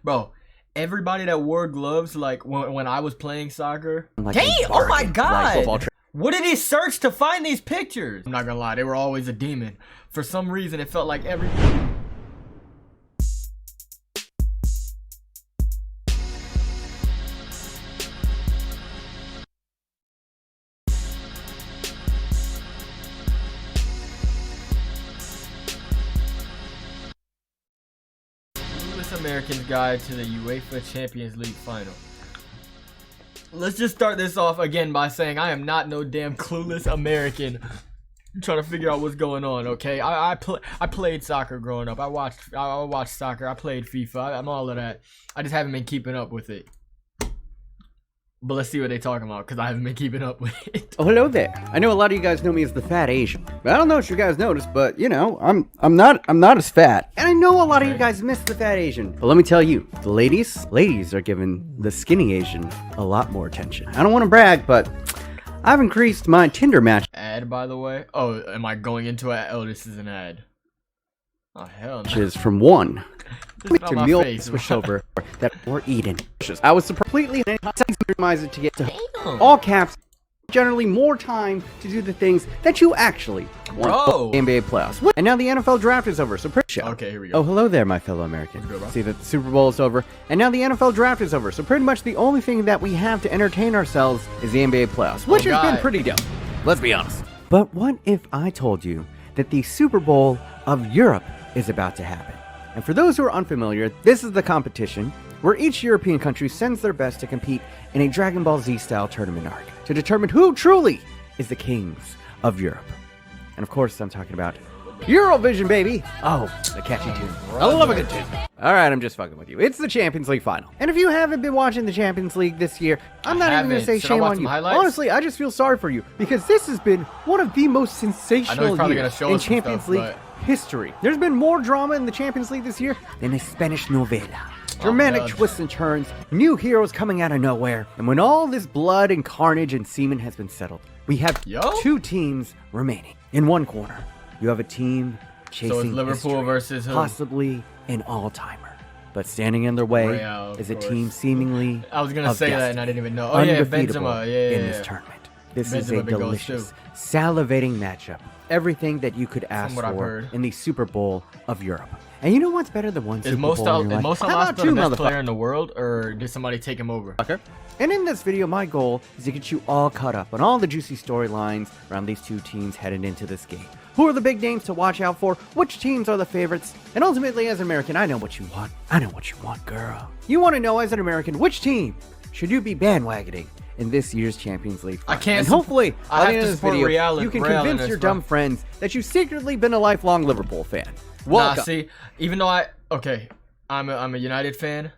Bro, everybody that wore gloves, like when I was playing soccer. Like Dang! Oh my god! football What did he search to find these pictures? I'm not gonna lie, they were always a demon. For some reason, it felt like every. Clueless American's Guide to the UEFA Champions League Final. Let's just start this off again by saying I am not no damn clueless American trying to figure out what's going on. Okay, I played soccer growing up. I watched soccer. I played FIFA. I'm all of that. I just haven't been keeping up with it. But let's see what they're talking about, because I haven't been keeping up with it. Oh, hello there. I know a lot of you guys know me as the fat Asian. But I don't know if you guys noticed, but you know, I'm not as fat. And I know a lot of you guys miss the fat Asian. But let me tell you, the ladies are giving the skinny Asian a lot more attention. I don't want to brag, but I've increased my Tinder match. Ad, by the way. Oh, am I going into it? Oh, this is an ad. Oh, hell no. Is from 1 to meal face. switch over that we're eating. I was completely optimized to get to Damn. all caps. Generally more time to do the things that you actually want. NBA playoffs. And now the NFL draft is over, so pretty much. Okay, here we go. Oh, hello there, my fellow American. Good, bro. See that the Super Bowl is over, and now the NFL draft is over, so pretty much the only thing that we have to entertain ourselves is the NBA playoffs, which has been pretty dope. Let's be honest. But what if I told you that the Super Bowl of Europe is about to happen? And for those who are unfamiliar, this is the competition where each European country sends their best to compete in a Dragon Ball Z style tournament arc to determine who truly is the kings of Europe. And of course, I'm talking about Eurovision, baby. Oh, the catchy tune. I love a good tune. All right, I'm just fucking with you. It's the Champions League final. And if you haven't been watching the Champions League this year, I'm not even going to say shame on you. Honestly, I just feel sorry for you because this has been one of the most sensational years in Champions League history. There's been more drama in the Champions League this year than a Spanish novela. Dramatic twists and turns, new heroes coming out of nowhere, and when all this blood and carnage and semen has been settled, we have two teams remaining. In one corner, you have a team chasing Liverpool versus who? Possibly an all-timer. But standing in their way is a team seemingly I was gonna say that and I didn't even know. Oh yeah, Benzema, in this tournament. This is a delicious, salivating matchup. Everything that you could ask for in the Super Bowl of Europe. And you know what's better than one Super Bowl? Is Mo Salah the best player in the world, or did somebody take him over? And in this video, my goal is to get you all caught up on all the juicy storylines around these two teams headed into this game. Who are the big names to watch out for? Which teams are the favorites? And ultimately, as an American, I know what you want. I know what you want, girl. You want to know, as an American, which team should you be bandwagoning in this year's Champions League final? And hopefully, by the end of this video, you can convince your dumb friends that you've secretly been a lifelong Liverpool fan. Nah, see, even though I'm a United fan,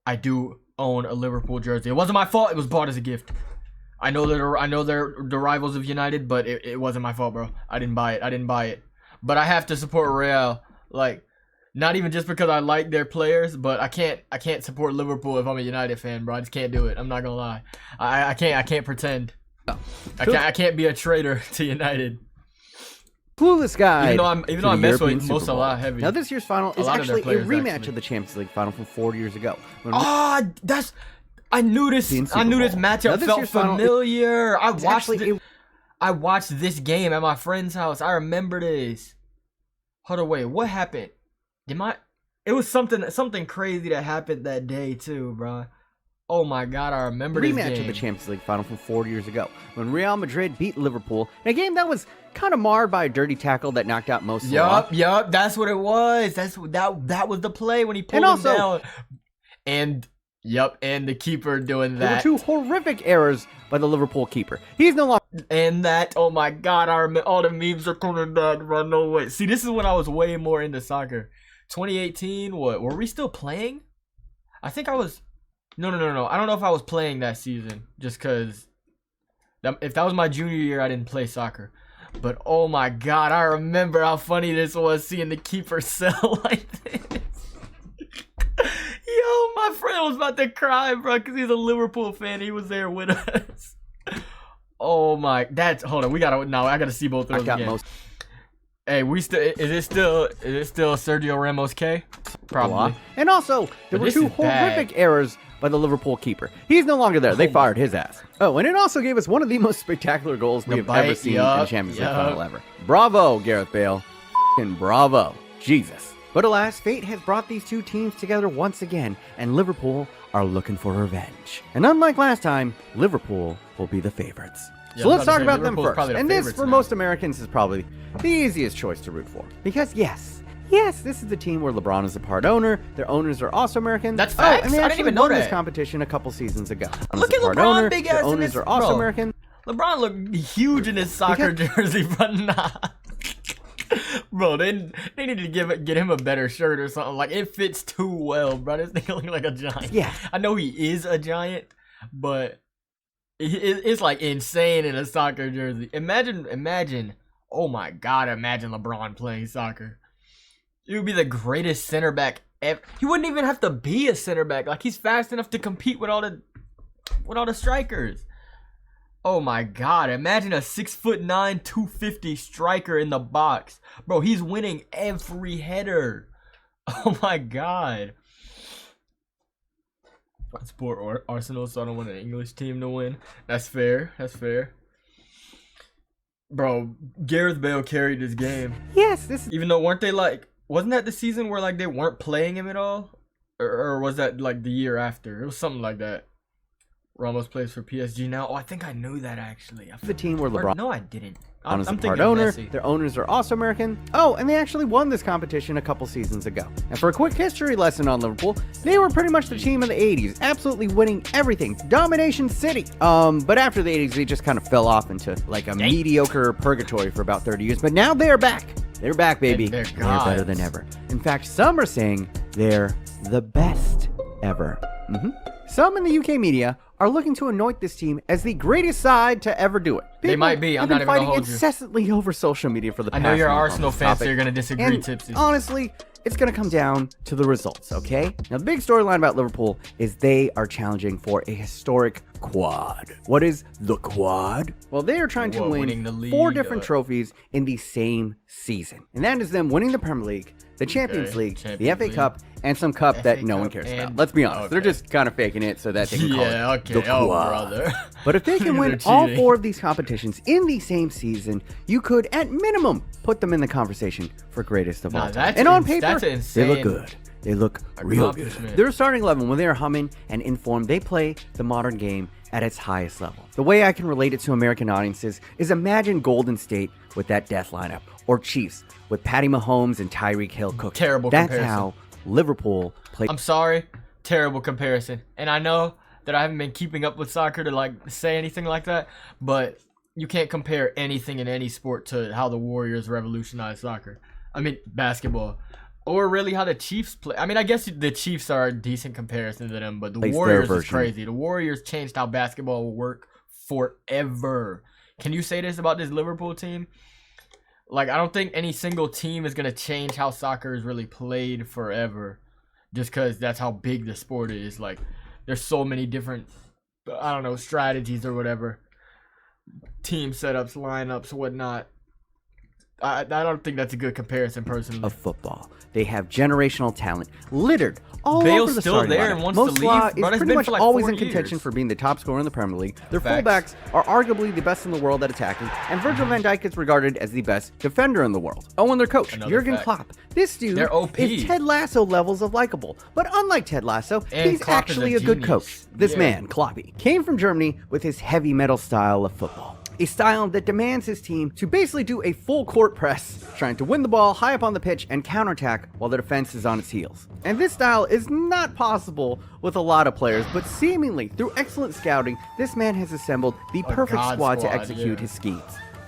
I do own a Liverpool jersey. It wasn't my fault. It was bought as a gift. I know they're the rivals of United, but it wasn't my fault, bro. I didn't buy it. But I have to support Real. Like, not even just because I like their players, but I can't support Liverpool if I'm a United fan, bro. I just can't do it. I'm not gonna lie. I can't pretend. I can't be a traitor to United. Clueless guy. Even though I mess with Mo Salah heavy. Now this year's final is actually a rematch of the Champions League final from 4 years ago. I knew this matchup felt familiar. I watched this game at my friend's house. I remember this. Hold on, wait, what happened? It was something crazy that happened that day too, bro. Oh my god, I remember this game. Rematch of the Champions League final from 4 years ago when Real Madrid beat Liverpool in a game that was kind of marred by a dirty tackle that knocked out Mo Salah. Yup, that's what it was. That was the play when he pulled him down. And the keeper doing that. There were two horrific errors by the Liverpool keeper. He's no longer. And that, oh my god, all the memes are coming back, bro. No way. See, this is when I was way more into soccer. 2018, what? Were we still playing? I think I was. No. I don't know if I was playing that season. Just because if that was my junior year, I didn't play soccer. But oh my god, I remember how funny this was seeing the keeper sell like this. Yo, my friend was about to cry, bro, because he's a Liverpool fan. He was there with us. Oh my, hold on. I gotta see both of those again. Hey, is it still Sergio Ramos K? Probably. And also, there But were this 2 is bad. horrific errors by the Liverpool keeper. He's no longer there. They fired his ass. Oh, and it also gave us one of the most spectacular goals we have ever seen in a Champions League final ever. Bravo, Gareth Bale. F***ing bravo. Jesus. But alas, fate has brought these 2 teams together once again, and Liverpool are looking for revenge. And unlike last time, Liverpool will be the favorites. Yeah, So let's talk about them Liverpool's first. probably the And this, favorites for now. most Americans, is probably the easiest choice to root for. Because yes, this is the team where LeBron is a part owner. Their owners are also American. That's facts. And they I didn't actually even know won this that. competition a couple seasons ago. Look at part LeBron, owner, big their ass in owners his- are also bro. American. LeBron looked huge in his soccer jersey, but nah. Bro, they need to get him a better shirt or something. Like, it fits too well, bro. This nigga look like a giant. Yeah. I know he is a giant, but it's like insane in a soccer jersey. Imagine. Oh my God! Imagine LeBron playing soccer. It would be the greatest center back ever. He wouldn't even have to be a center back. Like, he's fast enough to compete with all the strikers. Oh my God, imagine a 6'9", 250 striker in the box. Bro, he's winning every header. Oh my God. I support Arsenal, so I don't want an English team to win. That's fair. Bro, Gareth Bale carried this game. Yes, Even though, wasn't that the season where like they weren't playing him at all? Or was that like the year after? It was something like that. Ramos plays for PSG now. Oh, I think I knew that actually. the team where LeBron No, I didn't. is a thinking part of owner. Messi. Their owners are also American. Oh, and they actually won this competition a couple seasons ago. And for a quick history lesson on Liverpool, they were pretty much the team of the 80s, absolutely winning everything. Domination City. But after the 80s, they just kind of fell off into like a mediocre purgatory for about 30 years. But now they're back. They're back, baby. And they're And they're better than ever. In fact, some are saying they're the best ever. Some in the UK media are looking to anoint this team as the greatest side to ever do it. They might be. I'm have not been even gonna fighting hold you. incessantly over social media for the I past know you're an month on Arsenal this fan, so topic. you're gonna disagree, And Tipsy. honestly, it's going to come down to the results, okay? Now, the big storyline about Liverpool is they are challenging for a historic quad. What is the quad? Well, they are trying to winning win the league, 4 different trophies in the same season. And that is them winning the Premier League, the Champions League, the Champions FA League. Cup, and some cup that no one Cup cares about. and- Let's be honest. They're okay. just kind of faking it so that they can call Yeah, it okay. the Oh, quad. brother. But if they can They're win all cheating. 4 of these competitions in the same season, you could, at minimum, put them in the conversation for greatest of all time. that's And on ins- paper, that's they insane look good. They look real good. accomplishment. Their starting 11, when they are humming and informed, they play the modern game at its highest level. The way I can relate it to American audiences is imagine Golden State with that death lineup, or Chiefs with Patty Mahomes and Tyreek Hill cooking. Terrible That's comparison. how Liverpool plays. I'm sorry. Terrible comparison. And I know that I haven't been keeping up with soccer to like say anything like that, but you can't compare anything in any sport to how the Warriors revolutionized soccer. I mean, basketball. Or really how the Chiefs play. I mean, I guess the Chiefs are a decent comparison to them, but the Plays their Warriors is version. crazy. The Warriors changed how basketball will work forever. Can you say this about this Liverpool team? Like, I don't think any single team is going to change how soccer is really played forever. Just because that's how big the sport is. Like, there's so many different, I don't know, strategies or whatever. Team setups, lineups, whatnot. I don't think that's a good comparison, personally. Of football. They have generational talent littered all Bale's over the still starting there lineup. and wants Mo to leave, Salah bro. is That's pretty been much for like always 4 in contention years. for being the top scorer in the Premier League. Their Facts. fullbacks are arguably the best in the world at attacking, and Virgil van Dijk is regarded as the best defender in the world. Oh, and their coach, Another Jurgen fact. Klopp. This dude They're OP. is Ted Lasso levels of likable. But unlike Ted Lasso, And he's Klopp is actually a a good genius. coach. This Yeah. man, Kloppy, came from Germany with his heavy metal style of football. A style that demands his team to basically do a full court press, trying to win the ball high up on the pitch and counterattack while the defense is on its heels. And this style is not possible with a lot of players, but seemingly through excellent scouting, this man has assembled the perfect God squad to squad, execute yeah. his schemes.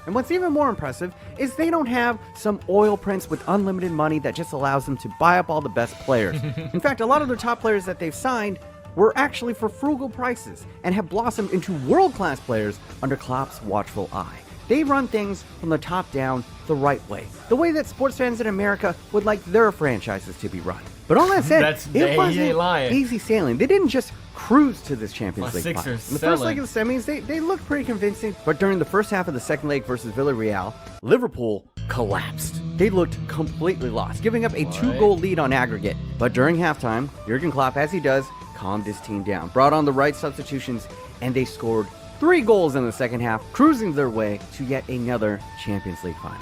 And what's even more impressive is they don't have some oil prince with unlimited money that just allows them to buy up all the best players. In fact, a lot of their top players that they've signed were actually for frugal prices and have blossomed into world-class players under Klopp's watchful eye. They run things from the top down the right way, the way that sports fans in America would like their franchises to be run. But all that said, He it ain't wasn't lying. easy sailing. They didn't just cruise to this Champions My League final. Sixers In the first selling. leg of the semis, they looked pretty convincing, but during the first half of the second leg versus Villarreal, Liverpool collapsed. they looked completely lost, giving up a 2-goal lead on aggregate. But during halftime, Jurgen Klopp, as he does, calmed his team down, brought on the right substitutions, and they scored 3 goals in the second half, cruising their way to yet another Champions League final.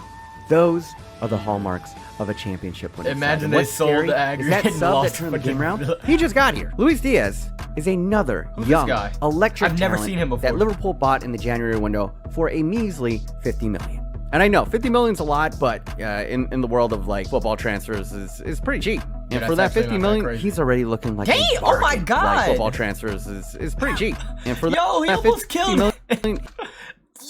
Those are the hallmarks of a championship winning. Imagine they sold the aggregate. Is that sub that turned the game around? He just got here. Luis Diaz is another young, electric I've never seen him before. that Liverpool bought in the January window for a measly $50 million. And I know 50 million's a lot, but in the world of like football transfers is pretty cheap. And for that 50 million, he's already looking like Dang, a bargain. oh my God. Like football transfers is pretty cheap. And for Yo, he that almost 50 killed million, me.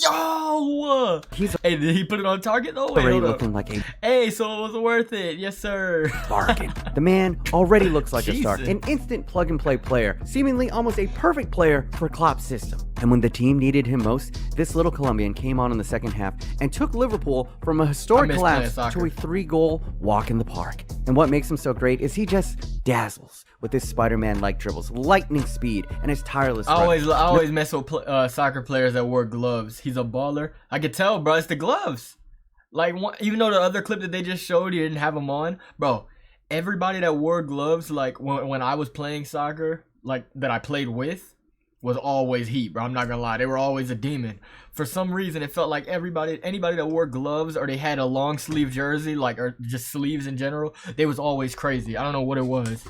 Yo! Hey, did he put it on target though? Wait, already looking like a Hey, so it was worth it. Yes, sir. bargain. The man already looks like a star, an instant plug-and-play player, seemingly almost a perfect player for Klopp's system. And when the team needed him most, this little Colombian came on in the second half and took Liverpool from a historic collapse to a 3-goal walk in the park. And what makes him so great is he just dazzles with his Spider-Man-like dribbles, lightning speed, and his tireless run. I always mess with soccer players that wore gloves. He's a baller. I could tell, bro. It's the gloves. Like, even though the other clip that they just showed, he didn't have them on, bro. Everybody that wore gloves, like when I was playing soccer, like that I played with, was always heat, bro. I'm not gonna lie. They were always a demon. For some reason, it felt like anybody that wore gloves or they had a long sleeve jersey, like, or just sleeves in general, they was always crazy. I don't know what it was.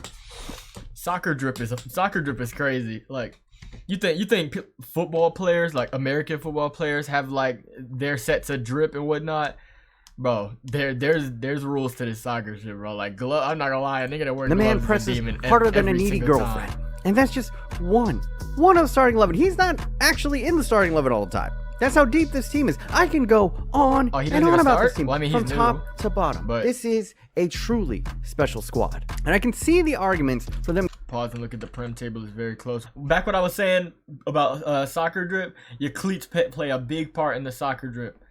Soccer drip is crazy. Like, you think football players, like American football players, have like their sets of drip and whatnot? Bro, there's rules to this soccer shit, bro. Like, I'm not gonna lie, a nigga that wears the man gloves presses is a demon harder than a every needy single girlfriend. time. And that's just one of the starting 11. He's not actually in the starting 11 all the time. That's how deep this team is. I can go on and on about this team, well, I mean, from top to bottom. but this is a truly special squad. And I can see the arguments for them. Pause and look at the prem table. Is very close. Back what I was saying about soccer drip, your cleats play a big part in the soccer drip.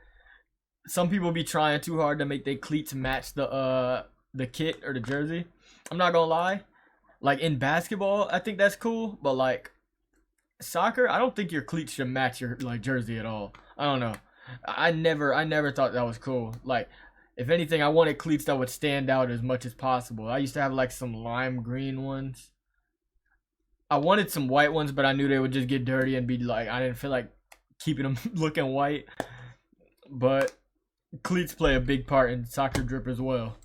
Some people be trying too hard to make their cleats match the kit or the jersey. I'm not gonna lie. Like in basketball, I think that's cool, but like soccer, I don't think your cleats should match your like jersey at all. I don't know. I never thought that was cool. Like, if anything, I wanted cleats that would stand out as much as possible. I used to have like some lime green ones. I wanted some white ones, but I knew they would just get dirty and be like, I didn't feel like keeping them looking white. But cleats play a big part in soccer drip as well.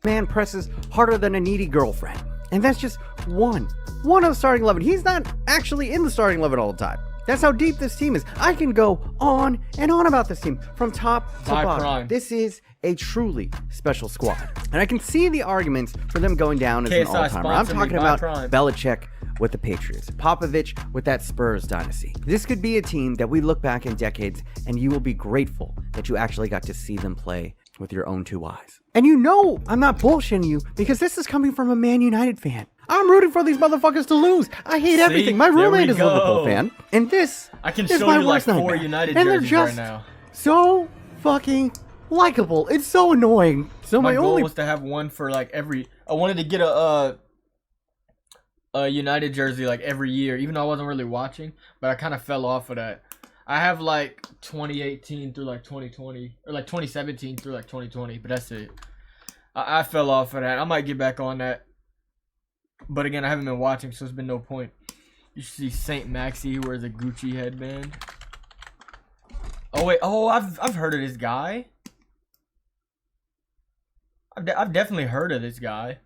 Man presses harder than a needy girlfriend. And that's just one of the starting 11. He's not actually in the starting 11 all the time. That's how deep this team is. I can go on and on about this team from top to bottom. Prime. This is a truly special squad. And I can see the arguments for them going down as an all-timer. I'm talking about Belichick with the Patriots, Popovich with that Spurs dynasty. This could be a team that we look back in decades and you will be grateful that you actually got to see them play with your own 2 eyes. And you know I'm not bullshitting you because this is coming from a Man United fan. I'm rooting for these motherfuckers to lose. I hate everything. My roommate is a Liverpool fan. And this I can is show my you like worst 4 nightmare. United and jerseys they're just right now. so fucking likable. It's so annoying. So my goal was to have one for like every. I wanted to get a United jersey like every year, even though I wasn't really watching. But I kind of fell off of that. I have like 2018 through like 2020, or like 2017 through like 2020, but that's it. I fell off of that. I might get back on that. But again, I haven't been watching, so there's been no point. You should see Saint Maxi, who wears a Gucci headband. Oh wait, I've heard of this guy. I've definitely heard of this guy.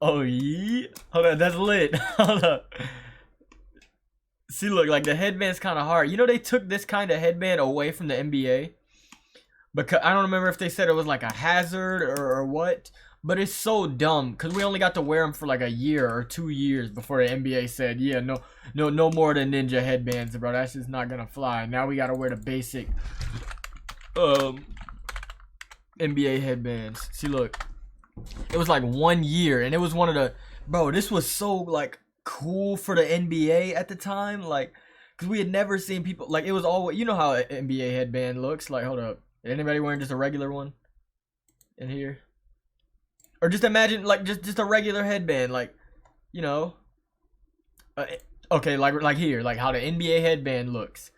Oh yeah, hold on, that's lit. Hold up. See, look, like the headband's kind of hard. You know, they took this kind of headband away from the NBA. Because I don't remember if they said it was like a hazard or what. But it's so dumb because we only got to wear them for like a year or 2 years before the NBA said, yeah, no more than ninja headbands, bro. That's just not gonna fly. Now we gotta wear the basic NBA headbands. See, look, it was like 1 year, and it was one of the this was so like cool for the NBA at the time, like, because we had never seen people like it was all, you know how an NBA headband looks like. Hold up, anybody wearing just a regular one in here? Or just imagine like just a regular headband, like, you know, okay, like here, like how the NBA headband looks.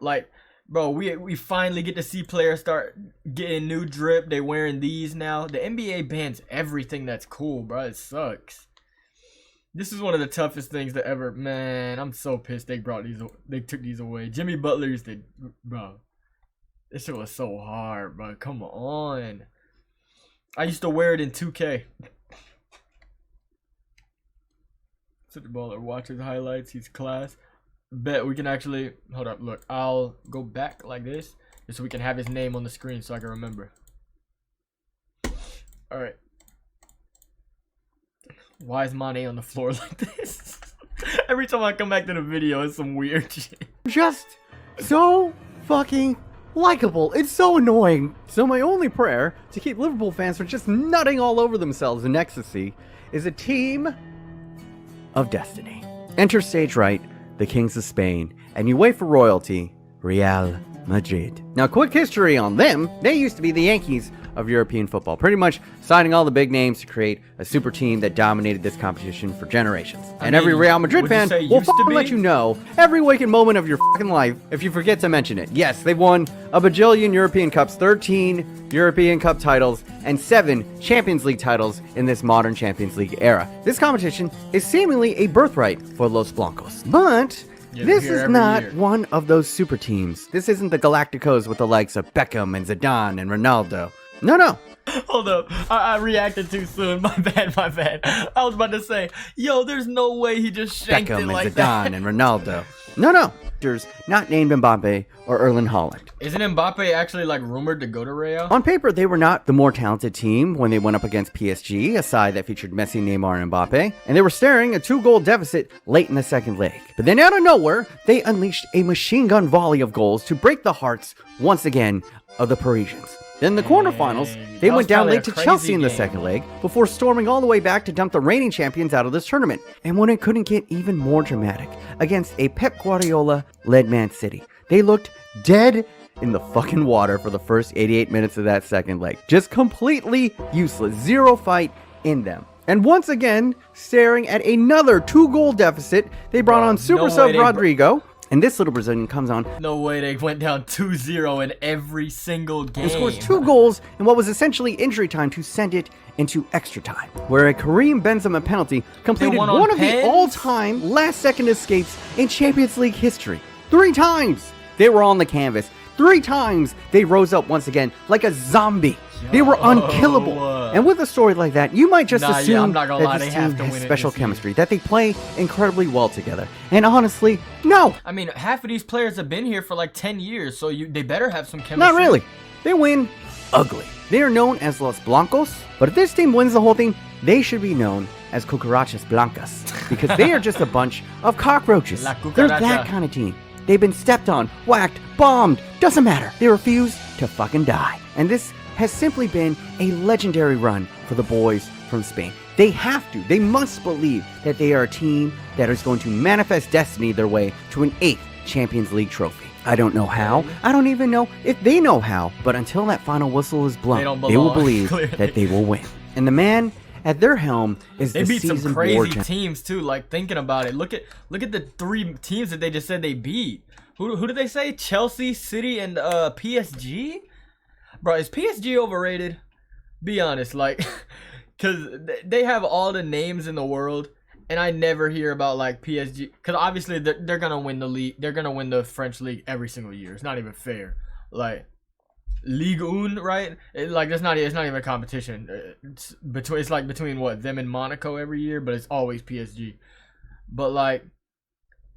Like Bro, we finally get to see players start getting new drip. They wearing these now. The NBA bans everything that's cool, bro. It sucks. This is one of the toughest things to ever. Man, I'm so pissed they brought these. They took these away. Jimmy Butler used to, bro. This shit was so hard, bro. Come on. I used to wear it in 2K. Baller watches highlights. He's class. Bet we can actually hold up. Look, I'll go back like this just so we can have his name on the screen so I can remember. All right. Why is Mane on the floor like this? Every time I come back to the video, it's some weird shit. Just so fucking likable. It's so annoying. So my only prayer to keep Liverpool fans from just nutting all over themselves in ecstasy is a team of destiny. Enter stage right, the Kings of Spain, and you wait for royalty, Real Madrid. Now, quick history on them. They used to be the Yankees of European football, pretty much signing all the big names to create a super team that dominated this competition for generations. And every Real Madrid fan will fucking let you know every waking moment of your fucking life if you forget to mention it. Yes, they've won a bajillion European Cups, 13 European Cup titles, and 7 Champions League titles in this modern Champions League era. This competition is seemingly a birthright for Los Blancos. But this is not one of those super teams. This isn't the Galacticos with the likes of Beckham and Zidane and Ronaldo. No. Hold up. I reacted too soon. My bad. I was about to say, yo, there's no way he just shanked Beckham it like and Zidane and Ronaldo. No. Not named Mbappe or Erling Haaland. Isn't Mbappe actually like rumored to go to Real? On paper, they were not the more talented team when they went up against PSG, a side that featured Messi, Neymar, and Mbappe, and they were staring a 2-goal deficit late in the second leg. But then out of nowhere, they unleashed a machine gun volley of goals to break the hearts, once again, of the Parisians. Then in the quarterfinals, they went down late to Chelsea in the second leg before storming all the way back to dump the reigning champions out of this tournament. And when it couldn't get even more dramatic, against a Pep Guardiola-led Man City, they looked dead in the fucking water for the first 88 minutes of that second leg. Just completely useless. Zero fight in them. And once again, staring at another 2-goal deficit, they brought on super sub Rodrigo. And this little Brazilian comes on. No way they went down 2-0 in every single game. And scores 2 goals in what was essentially injury time to send it into extra time, where a Karim Benzema penalty completed one of the all-time last-second escapes in Champions League history. 3 times they were on the canvas. 3 times they rose up once again like a zombie. They were unkillable. And with a story like that, you might just assume that this team has special chemistry, that they play incredibly well together. And honestly, no. I mean, half of these players have been here for like 10 years, so they better have some chemistry. Not really. They win ugly. They are known as Los Blancos, but if this team wins the whole thing, they should be known as Cucarachas Blancas, because they are just a bunch of cockroaches. They're that kind of team. They've been stepped on, whacked, bombed, doesn't matter. They refuse to fucking die. And this has simply been a legendary run for the boys from Spain. They have to, they must believe that they are a team that is going to manifest destiny their way to an 8th Champions League trophy. I don't know how. I don't even know if they know how. But until that final whistle is blown, they will believe that they will win. And the man at their helm is the seasoned war champion. They beat some crazy teams too. Like, thinking about it, look at the 3 teams that they just said they beat. Who did they say? Chelsea, City, and PSG. Bro, is PSG overrated? Be honest, like, because they have all the names in the world, and I never hear about like PSG. Because obviously they're gonna win the league. They're gonna win the French league every single year. It's not even fair. Like Ligue 1, right? It's not even a competition. It's between what, them and Monaco every year, but it's always PSG. But like,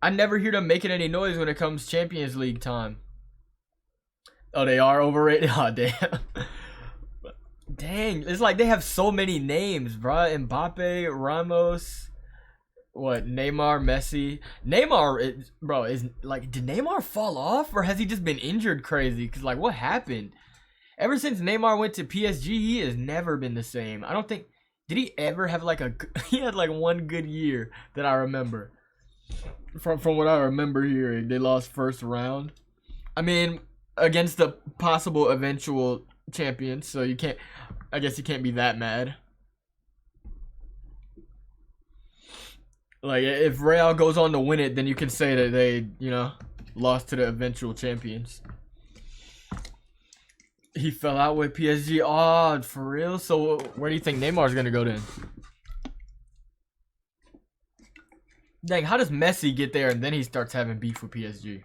I never hear them making any noise when it comes Champions League time. Oh, they are overrated? Oh, damn. Dang. It's like they have so many names, bro. Mbappe, Ramos, Neymar, Messi. Neymar, is like, did Neymar fall off? Or has he just been injured crazy? Because, like, what happened? Ever since Neymar went to PSG, he has never been the same. I don't think, did he ever have like he had like one good year that I remember. From what I remember here, they lost first round. I mean, against the possible eventual champions, so I guess you can't be that mad. Like, if Real goes on to win it, then you can say that they, lost to the eventual champions. He fell out with PSG. Oh, for real? So where do you think Neymar's gonna go then? Dang, how does Messi get there and then he starts having beef with PSG?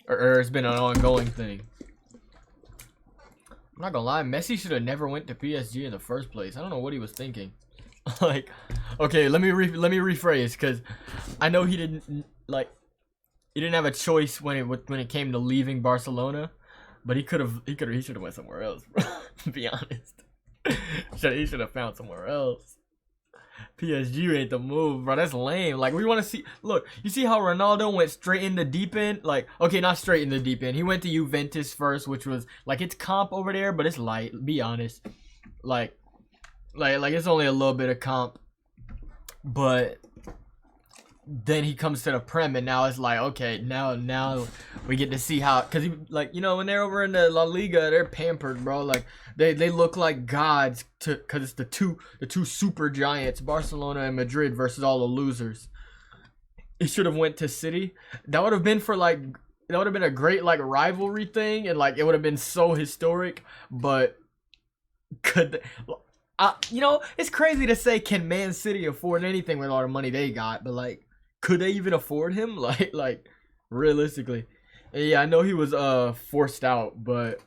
Or it's been an ongoing thing. I'm not gonna lie, Messi should have never went to PSG in the first place. I don't know what he was thinking. Like, okay, let me rephrase, because I know he didn't have a choice when it came to leaving Barcelona, but he should have went somewhere else, bro. To be honest, he should have found somewhere else. PSG ain't the move, bro. That's lame. Like, we want to see. Look, you see how Ronaldo went straight in the deep end? Like, okay, not straight in the deep end. He went to Juventus first, which was like, it's comp over there, but it's light. Be honest. Like it's only a little bit of comp. But then he comes to the Prem, and now it's like, okay, now we get to see how, because he, like, you know, when they're over in the La Liga, they're pampered, bro. Like, they look like gods because it's the two super giants, Barcelona and Madrid, versus all the losers. He should have went to City. That would have been a great like rivalry thing, and like it would have been so historic. But you know, it's crazy to say, can Man City afford anything with all the money they got? But like, could they even afford him? Like realistically, and yeah, I know he was forced out, but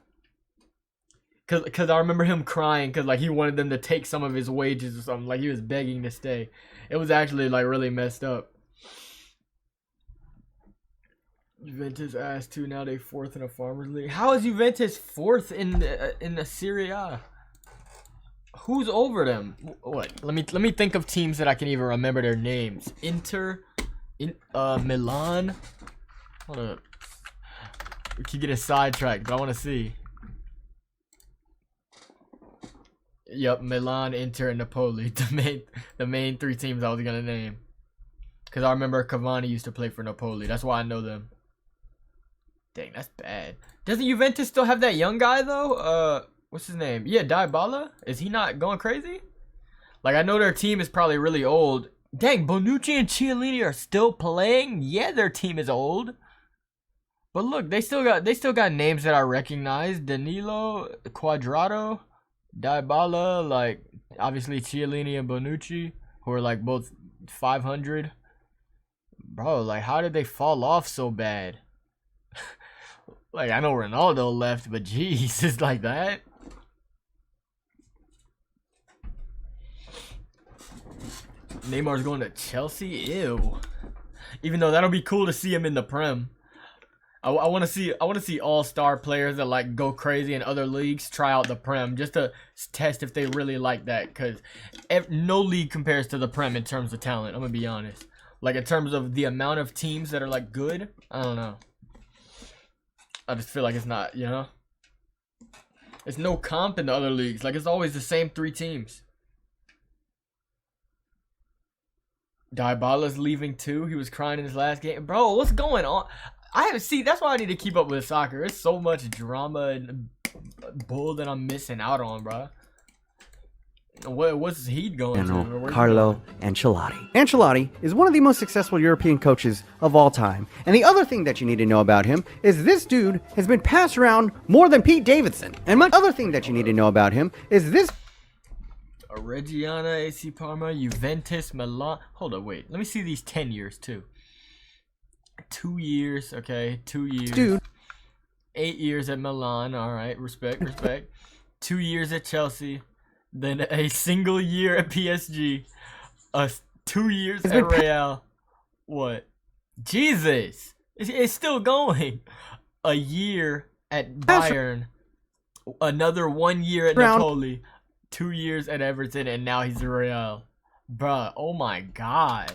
cause I remember him crying because like he wanted them to take some of his wages or something. Like he was begging to stay. It was actually like really messed up. Juventus asked too. Now they fourth in the Farmers League. How is Juventus fourth in the Serie A? Who's over them? What? Let me think of teams that I can even remember their names. Milan. Hold up. We keep getting sidetracked, but I want to see. Yep, Milan, Inter, and Napoli. The main three teams I was gonna name. Cause I remember Cavani used to play for Napoli. That's why I know them. Dang, that's bad. Doesn't Juventus still have that young guy though? What's his name? Yeah, Dybala. Is he not going crazy? Like, I know their team is probably really old. Dang, Bonucci and Chiellini are still playing. Yeah, their team is old. But look, they still got names that I recognize. Danilo, Quadrado, Dybala, like obviously Chiellini and Bonucci, who are like both 500. Bro, like how did they fall off so bad? Like, I know Ronaldo left, but jeez, it's like that. Neymar's going to Chelsea? Ew. Even though that'll be cool to see him in the Prem. I want to see all-star players that like go crazy in other leagues try out the Prem just to test if they really like that, cuz no league compares to the Prem in terms of talent. I'm going to be honest. Like in terms of the amount of teams that are like good, I don't know. I just feel like it's not, you know? It's no comp in the other leagues. Like it's always the same three teams. Dybala's leaving too. He was crying in his last game. Bro, what's going on? That's why I need to keep up with soccer. There's so much drama and bull that I'm missing out on, bro. What's he going to? Carlo Ancelotti. Ancelotti is one of the most successful European coaches of all time. And the other thing that you need to know about him is this dude has been passed around more than Pete Davidson. And much other thing that you need to know about him is this Reggiana, AC Parma, Juventus, Milan. Hold up, wait. Let me see these 10 years too. 2 years, okay, 2 years. Dude. 8 years at Milan, alright, respect. 2 years at Chelsea. Then a single year at PSG. 2 years at Real. What? Jesus! It's still going. A year at Bayern. Another 1 year at Napoli. 2 years at Everton, and now he's at Real. Bruh, oh my god.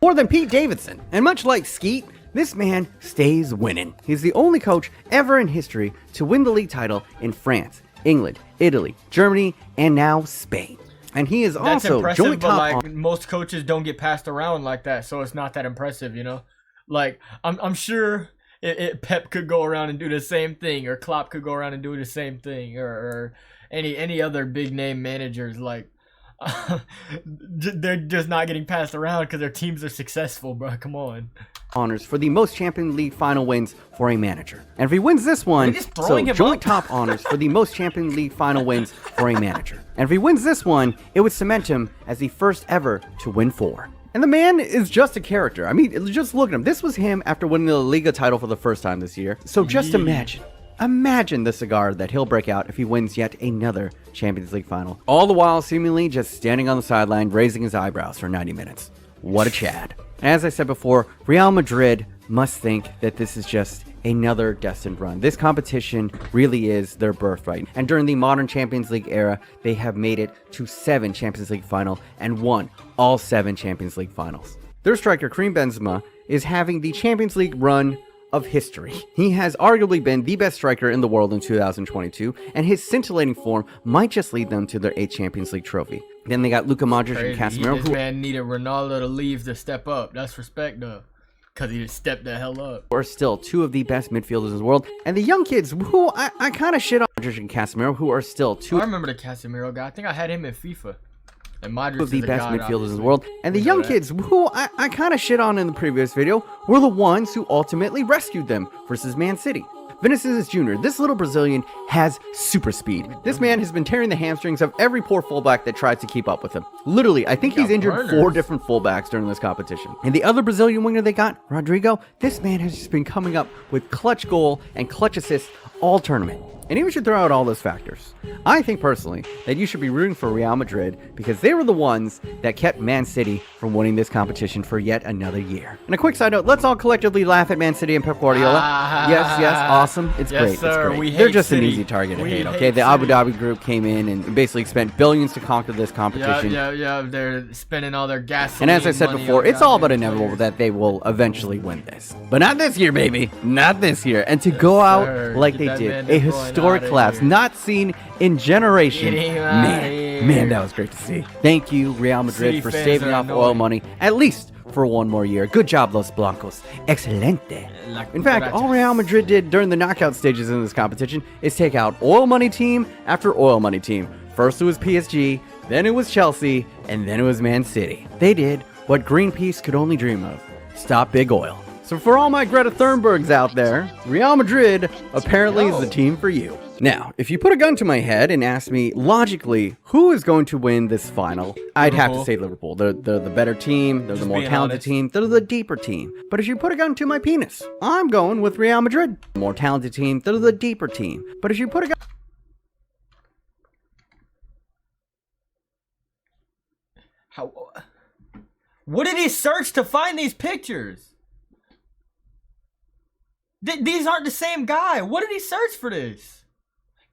More than Pete Davidson. And much like Skeet, this man stays winning. He's the only coach ever in history to win the league title in France, England, Italy, Germany, and now Spain. And he is That's also impressive, joint but top like most coaches don't get passed around like that, so it's not that impressive, you know. Like I'm sure Pep could go around and do the same thing, or Klopp could go around and do the same thing, or any other big name managers. Like they're just not getting passed around because their teams are successful, bro. Come on. honors for the most Champions League final wins for a manager. And if he wins this one, so joint top honors for the most Champions League final wins for a manager. And if he wins this one, it would cement him as the first ever to win 4. And the man is just a character. I mean, just look at him. This was him after winning the La Liga title for the first time this year. So just imagine the cigar that he'll break out if he wins yet another Champions League final. All the while seemingly just standing on the sideline, raising his eyebrows for 90 minutes. What a Chad. As I said before, Real Madrid must think that this is just another destined run. This competition really is their birthright. And during the modern Champions League era, they have made it to 7 Champions League finals and won all 7 Champions League finals. Their striker, Karim Benzema, is having the Champions League run of history. He has arguably been the best striker in the world in 2022, and his scintillating form might just lead them to their 8th Champions League trophy. Then they got Luka Modric and Casemiro. This man needed Ronaldo to leave to step up. That's respect, though. Because he just stepped the hell up. Are still 2 of the best midfielders in the world. And the young kids, who I kind of shit on, Modric and Casemiro, who are still 2. I remember the Casemiro guy. I think I had him in FIFA. And Modric of the best midfielders in the world. And the We young know kids, who I kind of shit on in the previous video, were the ones who ultimately rescued them versus Man City. Vinicius Jr., this little Brazilian, has super speed. This man has been tearing the hamstrings of every poor fullback that tries to keep up with him. Literally, I think he's injured 4 different fullbacks during this competition. And the other Brazilian winger they got, Rodrigo, this man has just been coming up with clutch goal and clutch assists all tournament. And even should throw out all those factors. I think personally that you should be rooting for Real Madrid because they were the ones that kept Man City from winning this competition for yet another year. And a quick side note, let's all collectively laugh at Man City and Pep Guardiola. Yes, awesome. It's great. Sir, it's great. They're just an easy target to hate, okay? The Abu Dhabi group came in and basically spent billions to conquer this competition. Yeah, they're spending all their gasoline. And as I said before, it's all but inevitable that they will eventually win this. But not this year, baby. Not this year. And to go out like they did, a historic collapse, not seen in generations. Man, that was great to see. Thank you, Real Madrid, for saving off oil money, at least for 1 more year. Good job, Los Blancos. Excelente. In fact, all Real Madrid did during the knockout stages in this competition is take out oil money team after oil money team. First it was PSG, then it was Chelsea, and then it was Man City. They did what Greenpeace could only dream of. Stop big oil. So for all my Greta Thunbergs out there, Real Madrid apparently is the team for you. Now, if you put a gun to my head and ask me logically who is going to win this final, I'd have to say Liverpool. They're the better team, they're the more talented team, they're the deeper team. But if you put a gun to my penis, I'm going with Real Madrid. The more talented team, they're the deeper team. But if you put a gun... What did he search to find these pictures? These aren't the same guy. What did he search for this?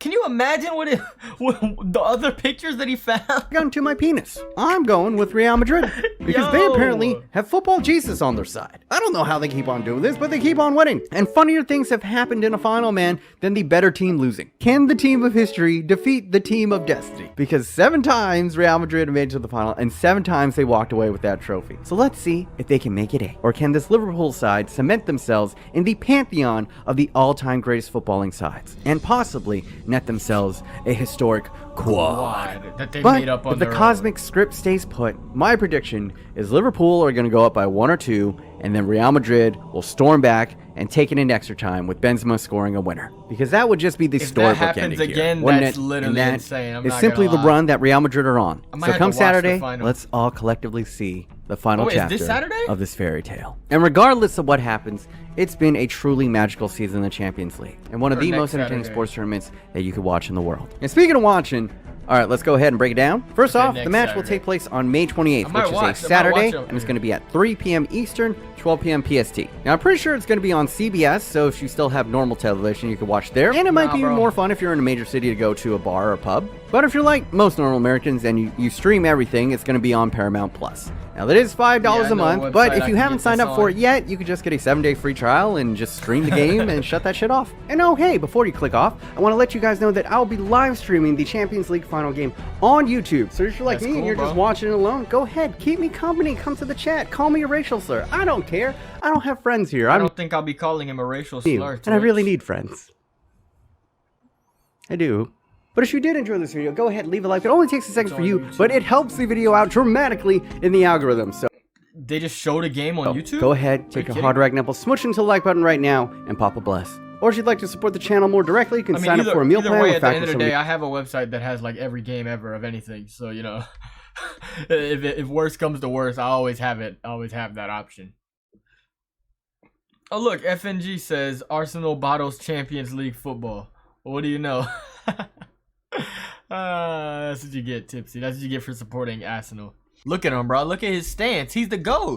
Can you imagine what the other pictures that he found? Gun to my penis. I'm going with Real Madrid because they apparently have football Jesus on their side. I don't know how they keep on doing this, but they keep on winning. And funnier things have happened in a final, man, than the better team losing. Can the team of history defeat the team of destiny? Because 7 times Real Madrid made it to the final and 7 times they walked away with that trophy. So let's see if they can make it 8. Or can this Liverpool side cement themselves in the pantheon of the all-time greatest footballing sides and possibly net themselves a historic quad that they made up on if the cosmic script stays put, my prediction is Liverpool are going to go up by 1 or 2, and then Real Madrid will storm back and take it in extra time with Benzema scoring a winner. Because that would just be the storybook ending again, here, wouldn't that's it? literally and insane. It's simply the run that Real Madrid are on. So come Saturday, the let's all collectively see the final chapter of this fairy tale. And regardless of what happens, it's been a truly magical season in the Champions League and one of the most entertaining sports tournaments that you could watch in the world. And speaking of watching, all right, let's go ahead and break it down. First off, the match will take place on May 28th, which is a Saturday, and it's going to be at 3 p.m. Eastern, 12 p.m. PST. Now, I'm pretty sure it's going to be on CBS, so if you still have normal television, you can watch there. And it might be more fun if you're in a major city to go to a bar or a pub. But if you're like most normal Americans and you stream everything, it's going to be on Paramount Plus. Now, that is $5 a month, but if you haven't signed up for it yet, you could just get a 7-day free trial and just stream the game and shut that shit off. And oh, hey, before you click off, I want to let you guys know that I'll be live streaming the Champions League final game on YouTube. So if you're like me and you're just watching it alone, go ahead, keep me company, come to the chat, call me a racial slur. I don't care. I don't have friends here. I don't think I'll be calling him a racial slur. And I really need friends. I do. But if you did enjoy this video, go ahead and leave a like. It only takes a second for you, but it helps the video out dramatically in the algorithm. So They just showed a game on YouTube? Go ahead, take a hard rag nipple, smooch into the like button right now, and pop a bless. Or if you'd like to support the channel more directly, you can sign up for a meal plan with at the end of the day, I have a website that has like every game ever of anything. So, you know, if worse comes to worse, I always have it. I always have that option. Oh, look, FNG says Arsenal bottles Champions League football. What do you know? That's what you get, Tipsy. That's what you get for supporting Arsenal. Look at him, bro. Look at his stance. He's the GOAT.